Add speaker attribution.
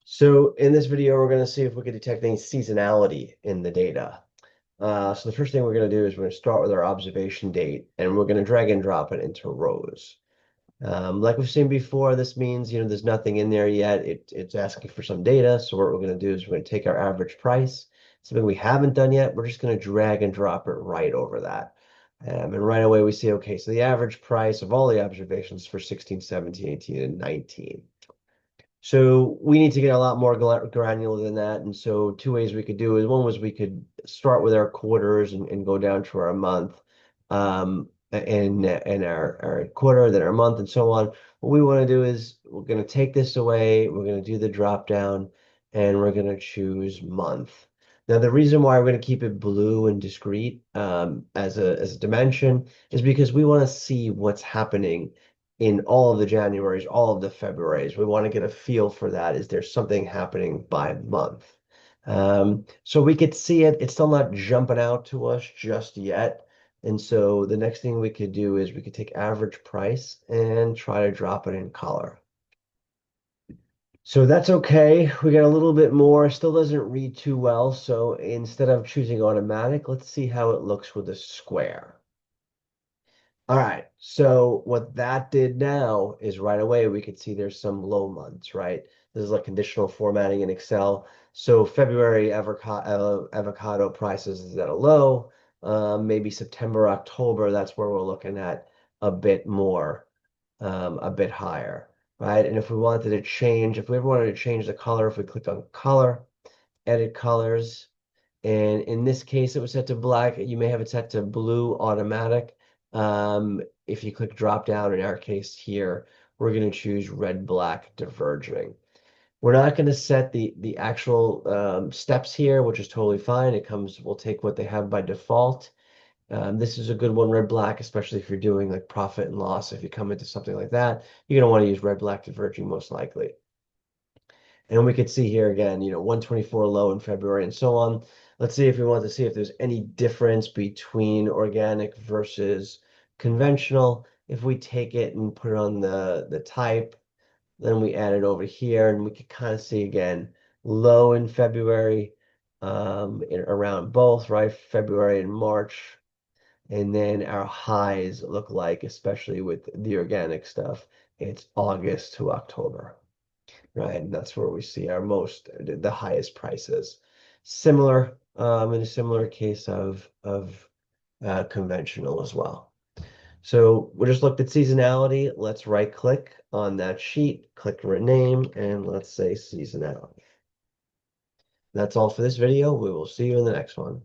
Speaker 1: So in this video, we're going to see if we can detect any seasonality in the data. So the first thing we're going to do is we're going to start with our observation date, and we're going to drag and drop it into rows. Like we've seen before, this means, there's nothing in there yet. It's asking for some data. So what we're going to do is we're going to take our average price, something we haven't done yet. We're just going to drag and drop it right over that. And right away we see, okay, so the average price of all the observations for 16, 17, 18, and 19. So we need to get a lot more granular than that. And so two ways we could do is one was we could start with our quarters and go down to our month, and our quarter, then our month, and so on. What we want to do is we're going to take this away, we're going to do the drop down, and we're going to choose month. Now, the reason why we're going to keep it blue and discrete as a dimension is because we want to see what's happening in all of the Januaries, all of the Februaries. We want to get a feel for that. Is there something happening by month? So we could see it. It's still not jumping out to us just yet. And so the next thing we could do is we could take average price and try to drop it in color. So that's okay. We got a little bit more. Still doesn't read too well. So instead of choosing automatic, let's see how it looks with a square. All right, so what that did now is right away we could see there's some low months, right? This is like conditional formatting in Excel. So February avocado prices is at a low. Maybe September, October, that's where we're looking at a bit more, a bit higher, right? And if we wanted to change, if we ever wanted to change the color, if we click on color, edit colors, and in this case, it was set to black. You may have it set to blue automatic. If you click drop down, in our case here, we're going to choose red, black, diverging. We're not going to set the actual steps here, which is totally fine. We'll take what they have by default. This is a good one, red, black, especially if you're doing like profit and loss. If you come into something like that, you're going to want to use red, black, diverging most likely. And we could see here again, 124 low in February and so on. Let's see if we want to see if there's any difference between organic versus conventional. If we take it and put it on the type, then we add it over here and we can kind of see again, low in February, around both, right? February and March. And then our highs look like, especially with the organic stuff, it's August to October. Right, and that's where we see our the highest prices. Similar, in a similar case of conventional as well. So we just looked at seasonality. Let's right click on that sheet, click rename, and let's say seasonality. That's all for this video. We will see you in the next one.